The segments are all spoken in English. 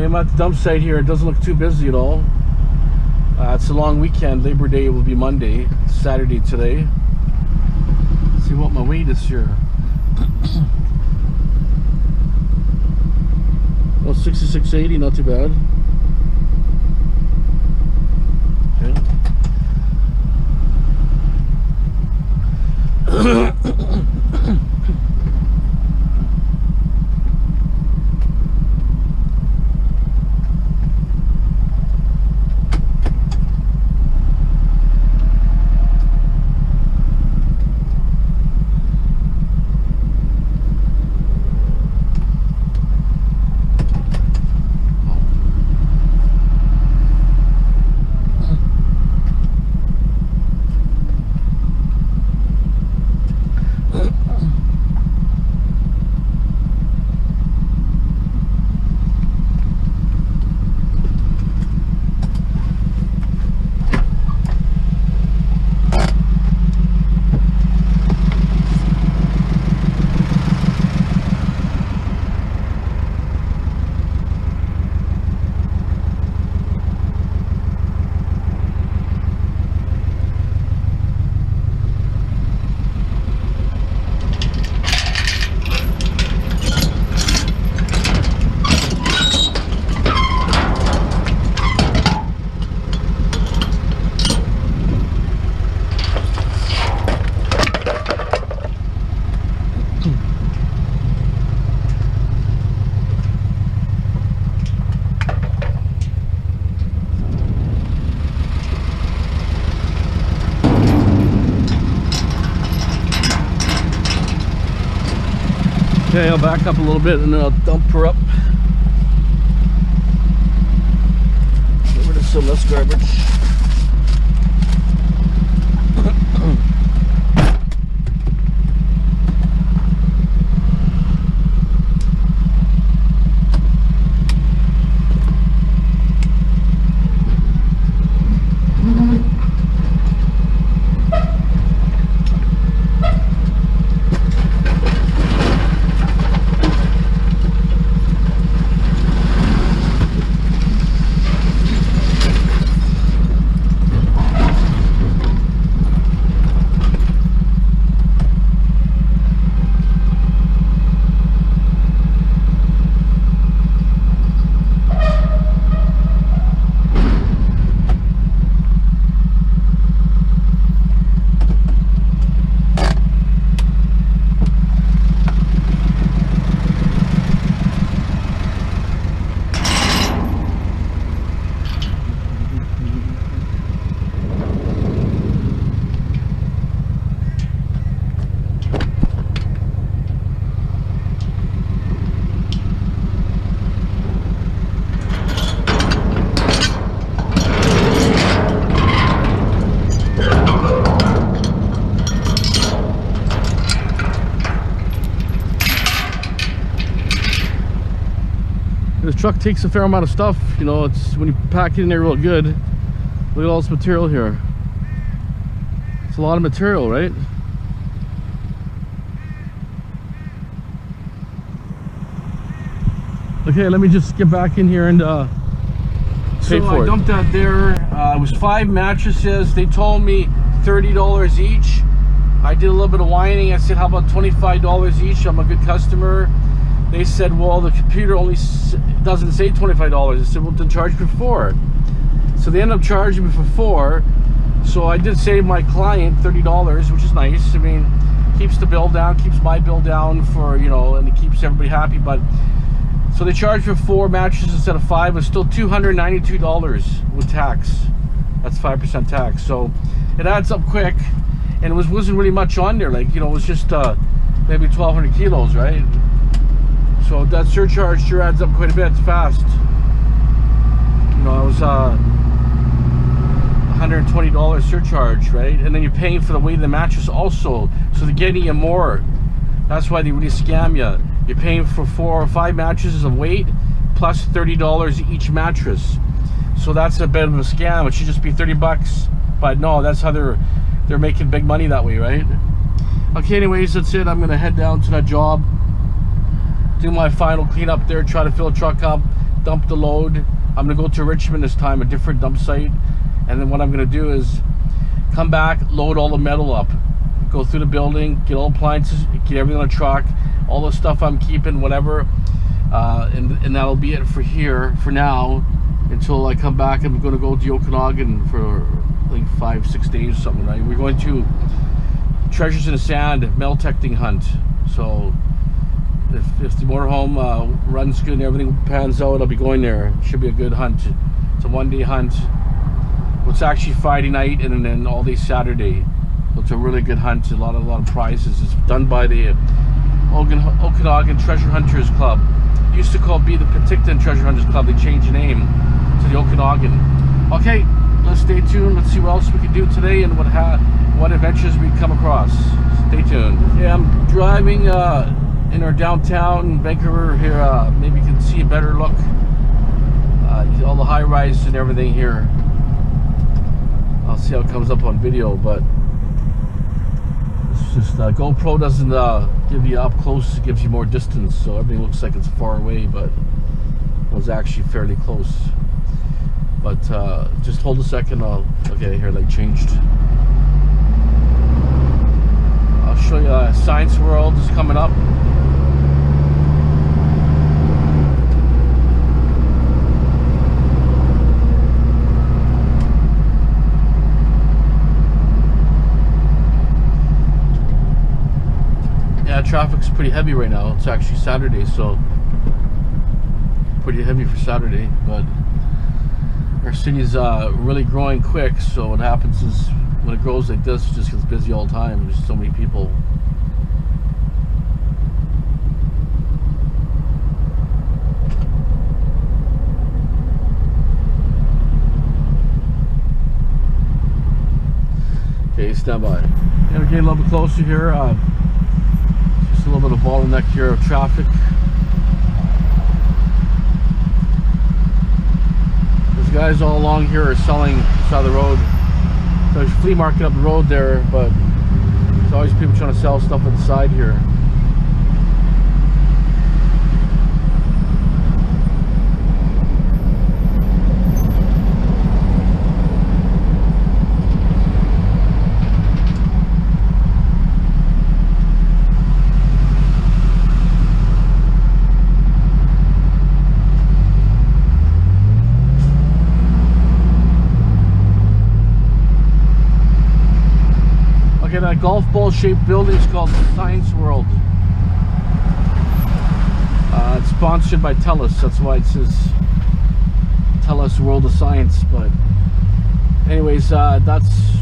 Okay, I'm at the dump site here. It doesn't look too busy at all. It's a long weekend. Labor Day will be Monday. It's Saturday today. Let's see what my weight is here. Well, 66.80, not too bad. Okay. Okay, I'll back up a little bit and then I'll dump her up. Get rid of some less garbage. This truck takes a fair amount of stuff, you know. It's when you pack it in there real good. Look at all this material here. It's a lot of material, right? Okay, let me just get back in here and pay for it. I dumped that there. It was 5 mattresses. They told me $30 each. I did a little bit of whining. I said, how about $25 each? I'm a good customer. They said, well, the computer only doesn't say $25. I said, well, then charge me for 4. So they ended up charging me for 4. So I did save my client $30, which is nice. I mean, keeps the bill down, keeps my bill down for, you know, and it keeps everybody happy. But so they charged for 4 mattresses instead of 5. It's still $292 with tax. That's 5% tax. So it adds up quick, and it wasn't really much on there. Like, you know, it was just maybe 1,200 kilos, right? So that surcharge sure adds up quite a bit. It's fast. You know, it was $120 surcharge, right? And then you're paying for the weight of the mattress also, so they're getting you more. That's why they really scam you. You're paying for 4 or 5 mattresses of weight plus $30 each mattress. So that's a bit of a scam. It should just be 30 bucks, but no, that's how they're making big money that way, right? Okay, anyways, that's it. I'm gonna head down to that job, do my final cleanup there, try to fill the truck up, dump the load. I'm gonna go to Richmond this time, a different dump site, and then what I'm gonna do is come back, load all the metal up, go through the building, get all appliances, get everything on a truck, all the stuff I'm keeping, whatever, and that'll be it for here for now until I come back. I'm gonna go to Okanagan for like 5-6 days or something, right? We're going to Treasures in the Sand metal detecting hunt. So if the motorhome runs good and everything pans out, I'll be going there. It should be a good hunt. It's a one-day hunt. It's actually Friday night and then all day Saturday. It's a really good hunt. A lot of prizes. It's done by the Okanagan Treasure Hunters Club. It used to be the Penticton Treasure Hunters Club. They changed the name to the Okanagan. Okay, let's stay tuned. Let's see what else we can do today and what adventures we come across. Stay tuned. Yeah, I'm driving in our downtown Vancouver here. Maybe you can see a better look. All the high rises and everything here. I'll see how it comes up on video, but it's just GoPro doesn't give you up close, it gives you more distance, so everything looks like it's far away, but it was actually fairly close. But just hold a second. Okay, here, like, changed. I'll show you Science World is coming up. Yeah, traffic's pretty heavy right now. It's actually Saturday, so pretty heavy for Saturday, but our city's really growing quick, so what happens is when it grows like this, it just gets busy all the time. There's so many people. Okay, stand by. Yeah, we're getting a little bit closer here. Just a little bit of bottleneck here of traffic. Guys all along here are selling side of the road. There's a flea market up the road there, but there's always people trying to sell stuff on the side here. That golf ball shaped building is called Science World. It's sponsored by TELUS, that's why it says TELUS World of Science. But anyways, that's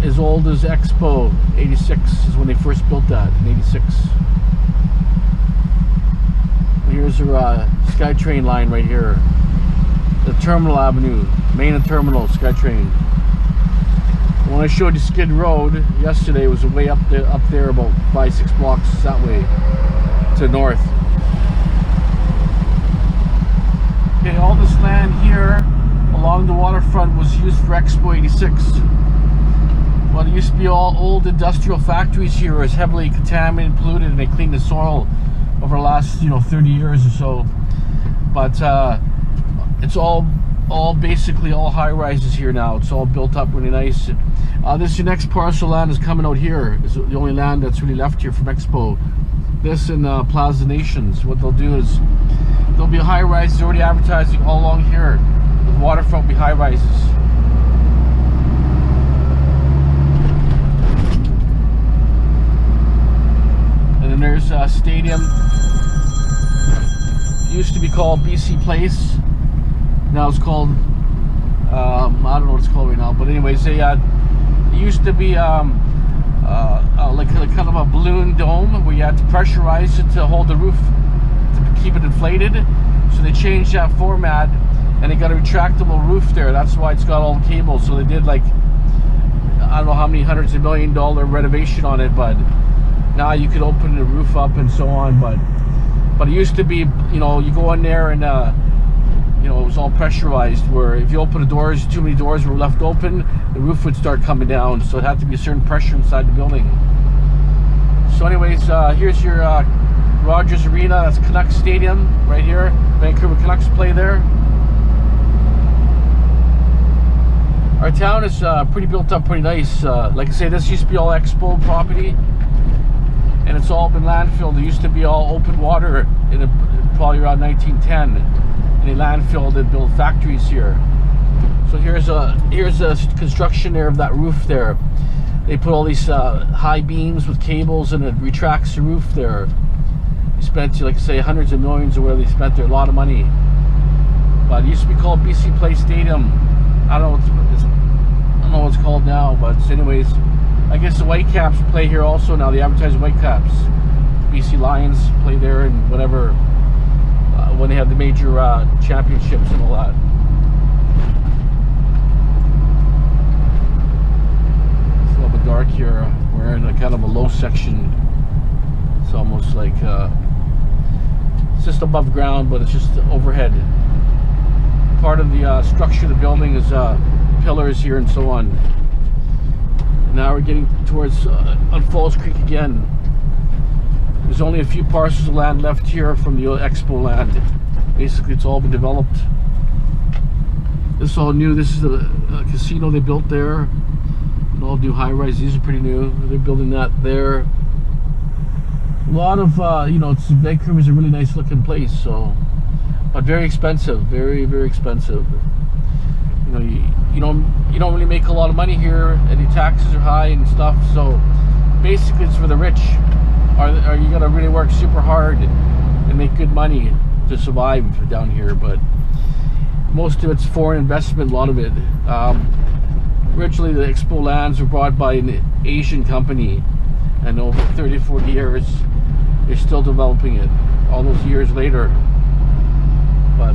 as old as Expo 86 is when they first built that, in 86. Here's our SkyTrain line right here, the Terminal Avenue, main and terminal SkyTrain. When I showed you Skid Road yesterday, it was way up there about 5-6 blocks that way to the north. Okay, all this land here along the waterfront was used for Expo 86. Well, it used to be all old industrial factories here. It was heavily contaminated, polluted, and they cleaned the soil over the last 30 years or so. But it's all basically all high rises here now. It's all built up really nice. This your next parcel land is coming out here. It's the only land that's really left here from Expo. This and Plaza Nations. What they'll do is there'll be high rises already advertising all along here. The waterfront will be high rises. And then there's a stadium. It used to be called BC Place. Now it's called I don't know what it's called right now, but anyways, it used to be like kind of a balloon dome where you had to pressurize it to hold the roof to keep it inflated. So they changed that format and they got a retractable roof there. That's why it's got all the cables. So they did, like, I don't know how many hundreds of $1 million renovation on it, but now you could open the roof up and so on. But it used to be, you go in there and it was all pressurized, where if you open the doors, too many doors were left open, the roof would start coming down, so it had to be a certain pressure inside the building. So anyways, here's your Rogers Arena, that's Canucks Stadium right here. Vancouver Canucks play there. Our town is pretty built up, pretty nice. Like I say, this used to be all Expo property, and it's all been landfilled. It used to be all open water in probably around 1910, and they landfilled and built factories here. So here's a construction there of that roof there. They put all these high beams with cables, and it retracts the roof there. They spent, like I say, hundreds of millions or whatever they spent there, a lot of money. But it used to be called BC Place Stadium. I don't know what it's called now, but anyways, I guess the Whitecaps play here also now. They advertise Whitecaps. BC Lions play there, and whatever when they have the major championships and all that. It's a little bit dark here. We're in a kind of a low section. It's almost like it's just above ground, but it's just overhead. Part of the structure of the building is pillars here and so on. And now we're getting towards on Falls Creek again. There's only a few parcels of land left here from the old Expo land. Basically, it's all been developed. This is all new. This is the casino they built there. And all new high-rise. These are pretty new. They're building that there. A lot of you know, Vancouver's a really nice looking place, so, but very expensive, very, very expensive. You know, you don't really make a lot of money here, and the taxes are high and stuff. So basically, it's for the rich, or you gotta really work super hard and make good money to survive down here. But most of it's foreign investment, a lot of it. Originally, the Expo lands were bought by an Asian company, and over 30-40 years, they're still developing it. All those years later, but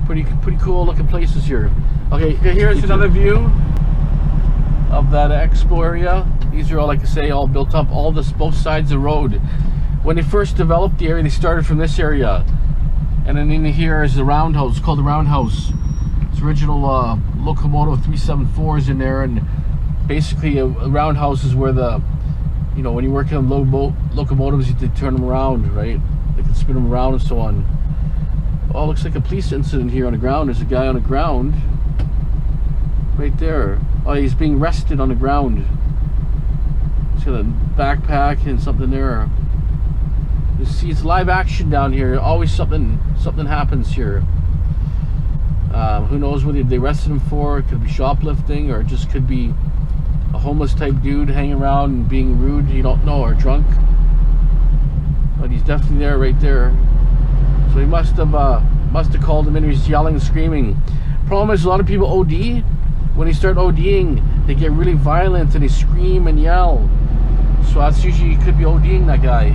pretty cool looking places here. Okay, here's another view of that Expo area. These are all, like I say, all built up, all this both sides of the road. When they first developed the area, they started from this area, and then in here is the roundhouse. It's called the Roundhouse. It's original locomotive 374s in there, and basically a roundhouse is where the, you know, when you're working on locomotives, you turn them around, right? They can spin them around and so on. Oh, looks like a police incident here on the ground. There's a guy on the ground right there. Oh, he's being arrested on the ground. He's got a backpack and something there. You see, it's live action down here. Always something happens here. Who knows what they arrested him for? It could be shoplifting, or it just could be a homeless type dude hanging around and being rude. You don't know, or drunk. But he's definitely there, right there. So he must have called him in. He's yelling and screaming. Problem is, a lot of people OD. When they start ODing, they get really violent and they scream and yell. So that's usually, could be ODing that guy.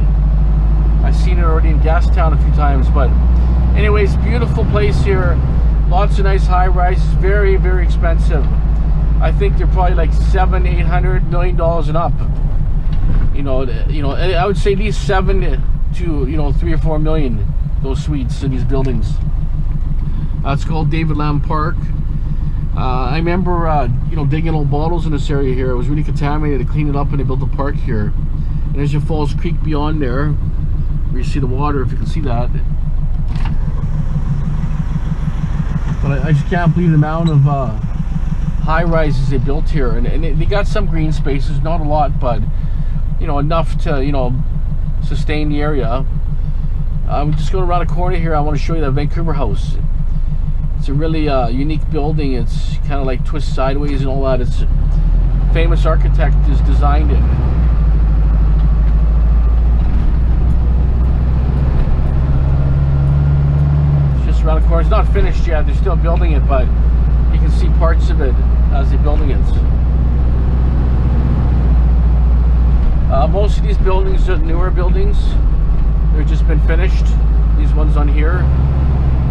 I've seen it already in Gastown a few times. But anyways, beautiful place here. Lots of nice high rises. Very, very expensive. I think they're probably like $700–800 million and up. You know, I would say at least 7 to 3 or 4 million. Those suites in these buildings. It's called David Lamb Park. I remember digging old bottles in this area here. It was really contaminated. They cleaned it up and they built a park here. And there's your Falls Creek beyond there, where you see the water, if you can see that. But I just can't believe the amount of high rises they built here, and they got some green spaces, not a lot, but enough to sustain the area. I'm just going around a corner here. I want to show you the Vancouver House. It's a really unique building. It's kind of like twists sideways and all that. It's a famous architect has designed it. It's just around the corner. It's not finished yet. They're still building it, but you can see parts of it as they're building it. Most of these buildings are newer buildings. They've just been finished. These ones on here.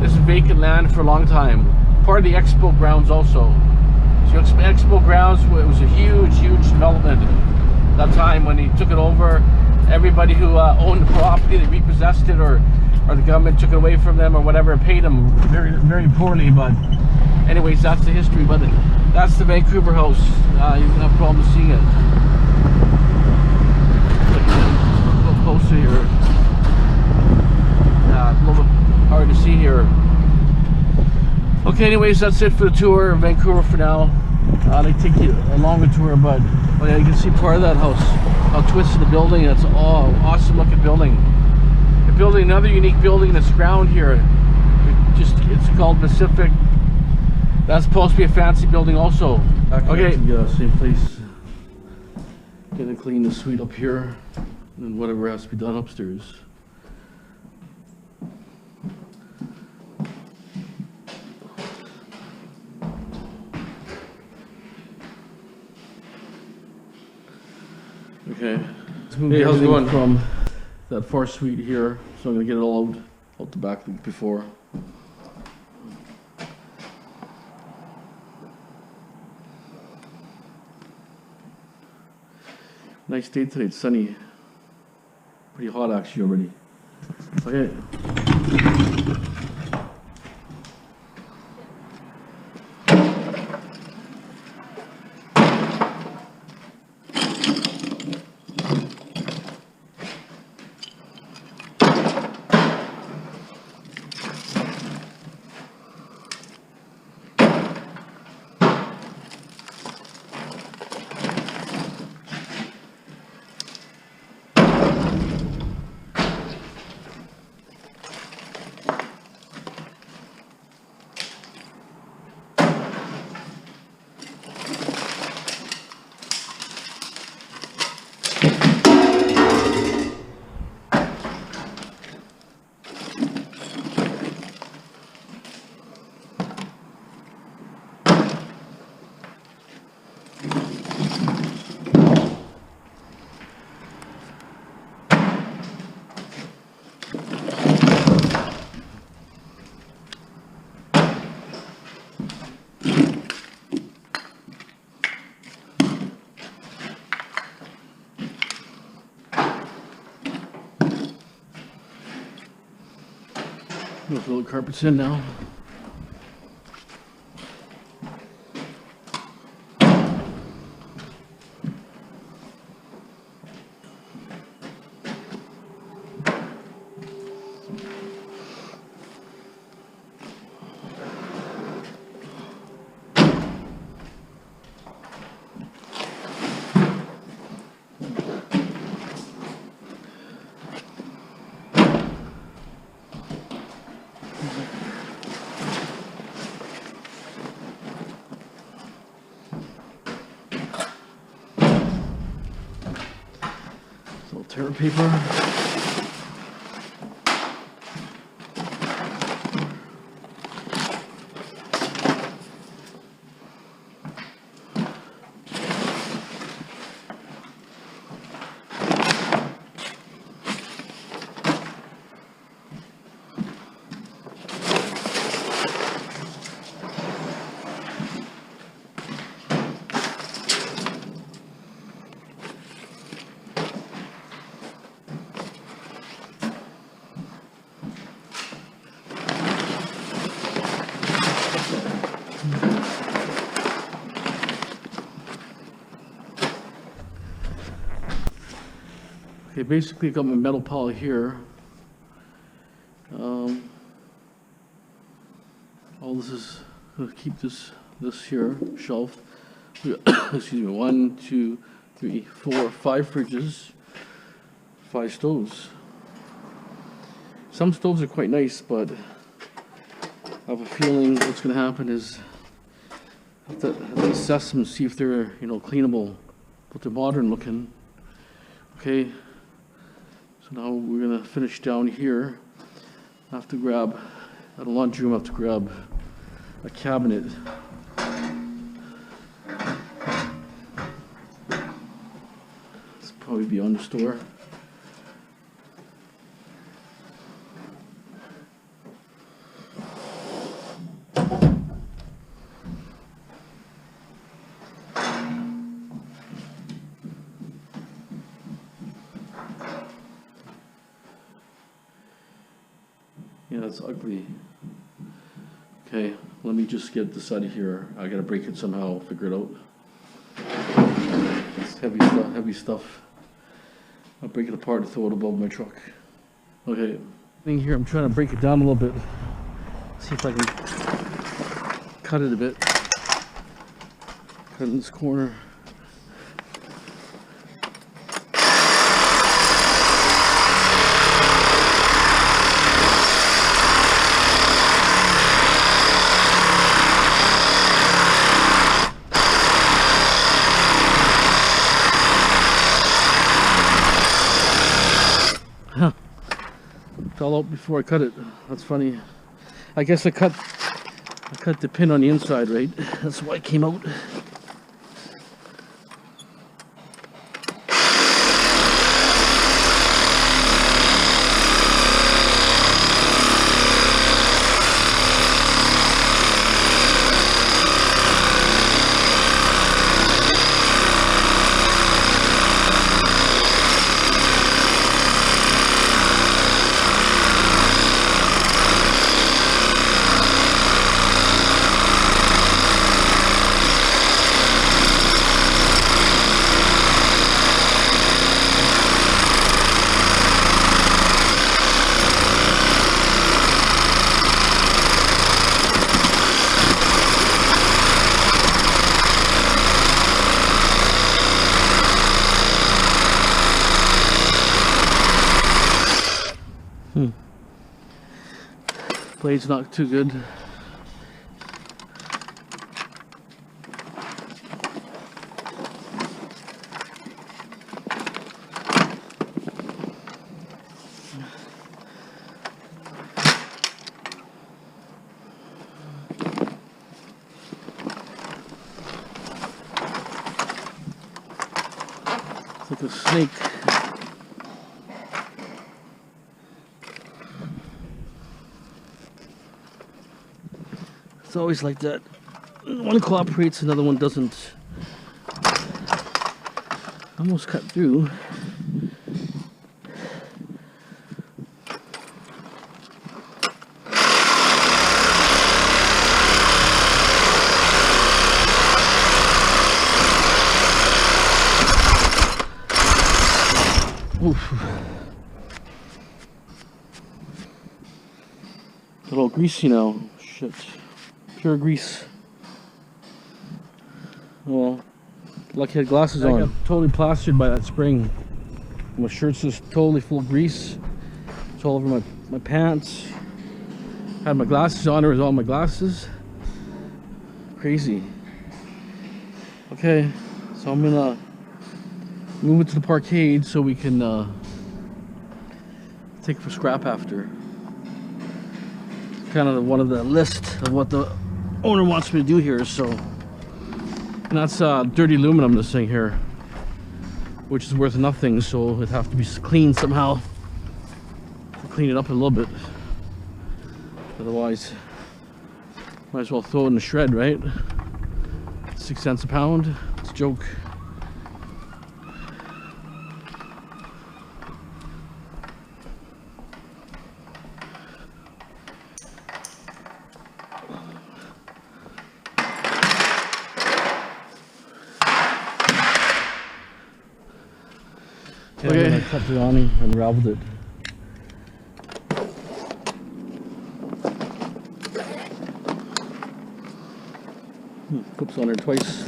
This is vacant land for a long time. Part of the Expo grounds also. So Expo grounds, it was a huge development. That time when they took it over, everybody who owned the property, they repossessed it, or the government took it away from them or whatever, and paid them very, very poorly. But anyways, that's the history. But that's the Vancouver House. You don't have a problem seeing it. Okay, anyways, that's it for the tour of Vancouver for now. They take you a longer tour, but oh yeah, you can see part of that house. How twisted the building. That's awesome looking building. They're building another unique building that's ground here. It's called Pacific. That's supposed to be a fancy building also. Okay, yeah, same place. Gonna clean the suite up here, and whatever has to be done upstairs. Okay. Hey, how's it going? From that far suite here, so I'm gonna get it all out the back before. Nice day today. It's sunny. Pretty hot actually already. Okay. Those little carpets in now. Terra paper. Okay, basically got my metal pile here. All this is to keep this here shelf. Excuse me. 1, 2, 3, 4, 5 fridges, 5 stoves. Some stoves are quite nice, but I have a feeling what's going to happen is I have to assess them and see if they're cleanable, but they're modern looking. Okay. So now we're gonna finish down here. I have to grab, at a laundry room, I have to grab a cabinet. This will probably be on the store. Yeah, it's ugly. Okay, let me just get this out of here. I gotta break it somehow, figure it out. It's heavy stuff. I'll break it apart and throw it above my truck. Okay, thing here, I'm trying to break it down a little bit. See if I can cut it a bit. Cut in this corner. Fell out before I cut it. That's funny. I guess I cut the pin on the inside, right? That's why it came out. Blade's not too good. It's like a snake. It's always like that. One cooperates, another one doesn't. Almost cut through. Oof. A little greasy now. Shit. Pure grease. Well, lucky I had glasses on. I got totally plastered by that spring. My shirt's just totally full of grease. It's all over my pants. Had my glasses on, there was all my glasses. Crazy. Okay, so I'm gonna move it to the parkade so we can take it for scrap after. It's kind of one of the list of what the owner wants me to do here, so. And that's dirty aluminum, this thing here, which is worth nothing, so it'd have to be cleaned somehow to clean it up a little bit. Otherwise, might as well throw it in the shred, right? 6 cents a pound. It's a joke. Okay. I cut the awning and unraveled it. Clips on there twice.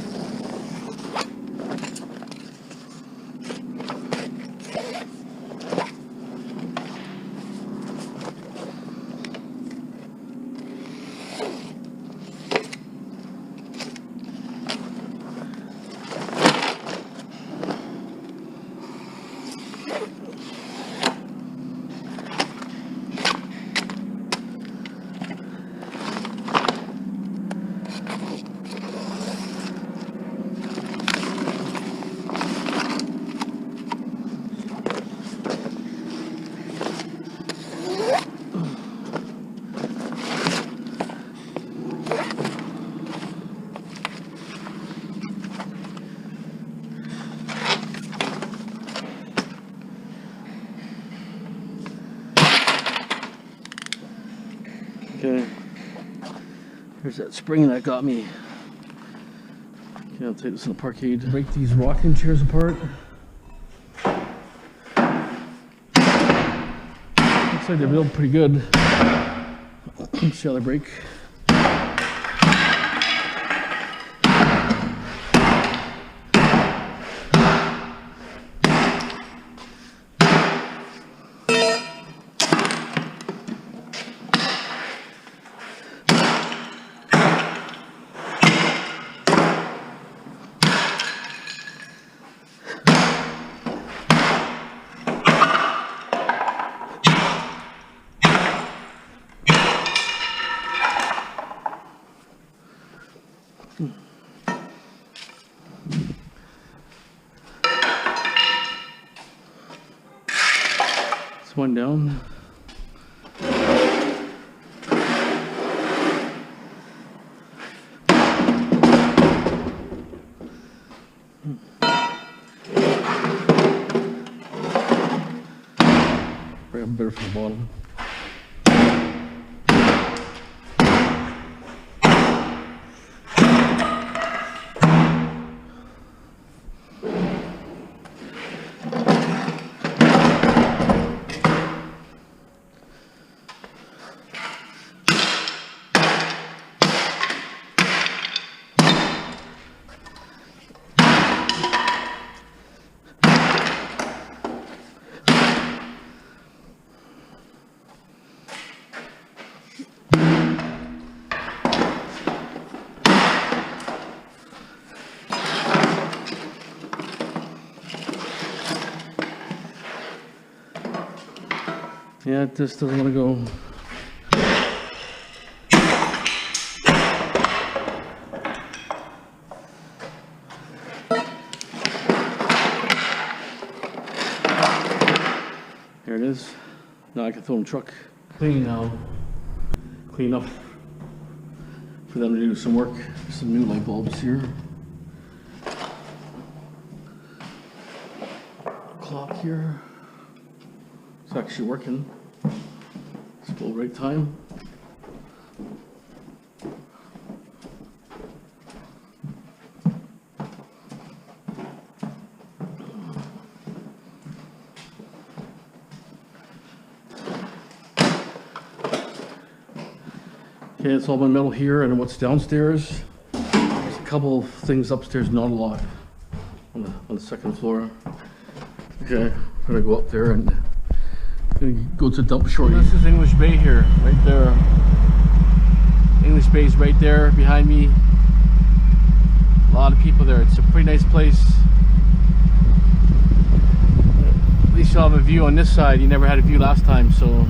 Okay, here's that spring that got me. Okay, I'll take this in the parkade. Break these rocking chairs apart. Looks like they're built pretty good. Let's see how they break. one down. Bring up better from the bottom. Yeah, this doesn't want to go. There it is. Now I can throw in the truck. Clean now. Clean up for them to do some work. Some new light bulbs here. Clock here. It's actually working. It's full right time. Okay, it's all my metal here, and what's downstairs. There's a couple of things upstairs, not a lot, on the second floor. Okay, I'm gonna go up there and go to the dump shortly. This is English Bay here, right there. English Bay's right there behind me. A lot of people there. It's a pretty nice place. At least you'll have a view on this side. You never had a view last time, so.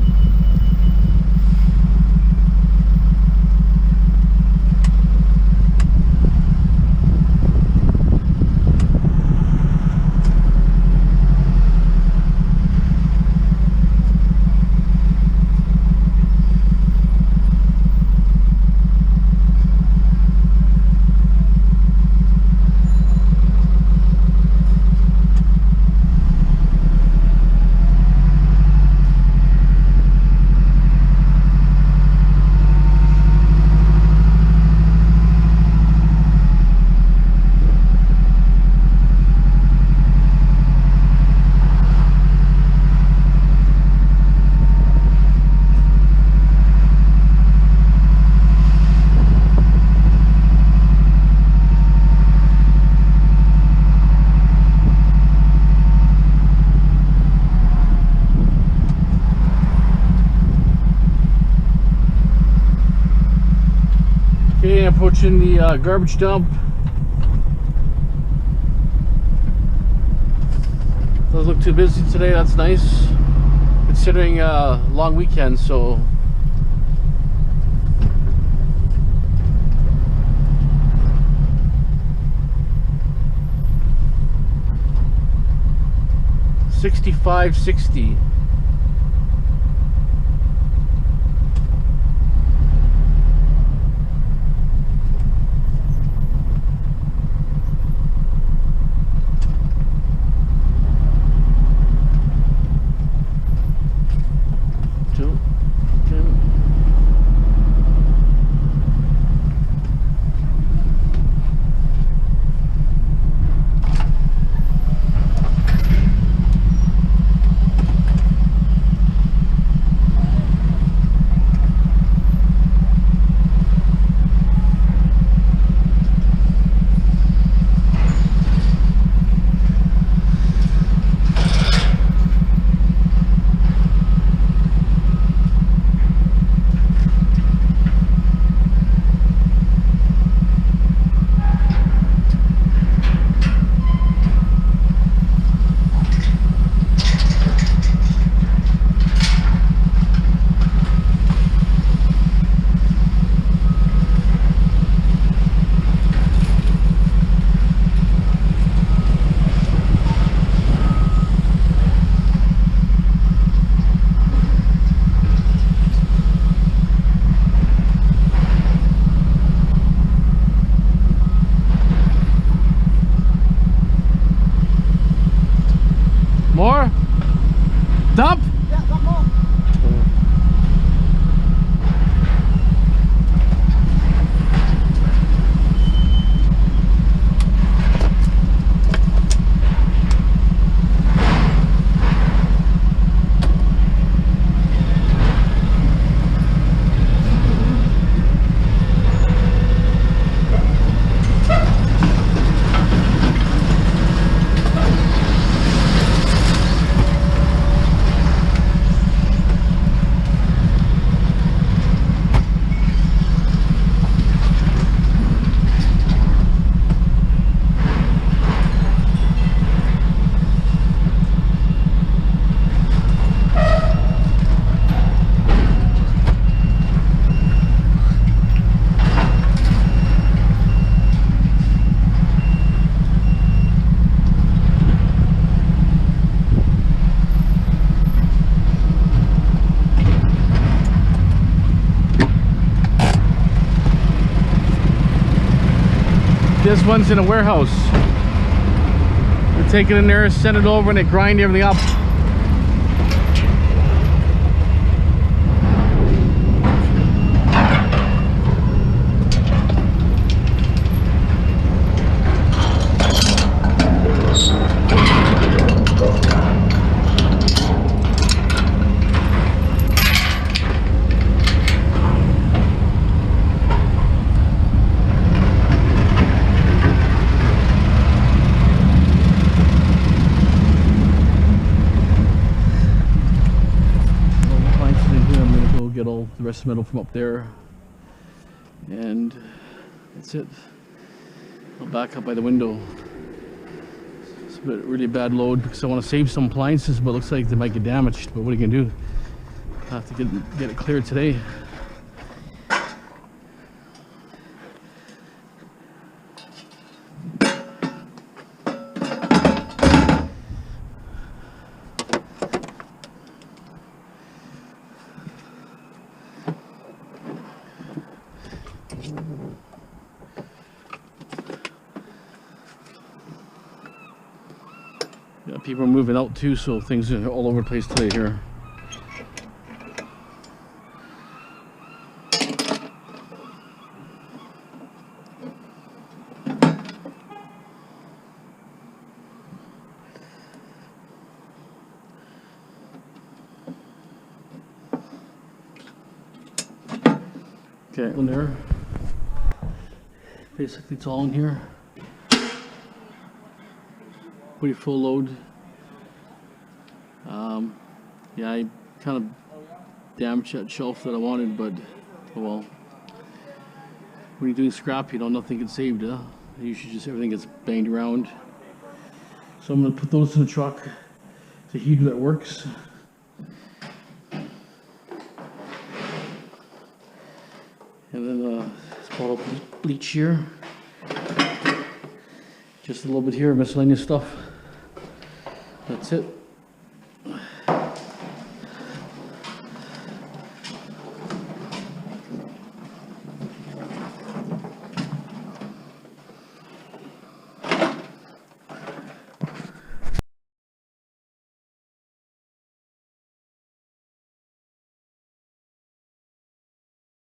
Approaching the garbage dump. Doesn't look too busy today. That's nice, considering a long weekend. So. $65.60. Dump? Yeah, dump all. This one's in a warehouse. They take it in there, send it over, and they grind everything up. Get all the rest of the metal from up there, and that's it. I'll back up by the window. It's a bit really bad load because I want to save some appliances, but it looks like they might get damaged. But what are you gonna do? I have to get it cleared today. Yeah, people are moving out too, so things are all over the place today here. Okay, one there. Basically, it's all in here. Pretty full load. Yeah, I kind of damaged that shelf that I wanted, but oh well. When you're doing scrap, you know, nothing gets saved, huh? Usually just everything gets banged around. So I'm gonna put those in the truck. It's a heater that works. And then this bottle of bleach here. Just a little bit here, miscellaneous stuff. That's it.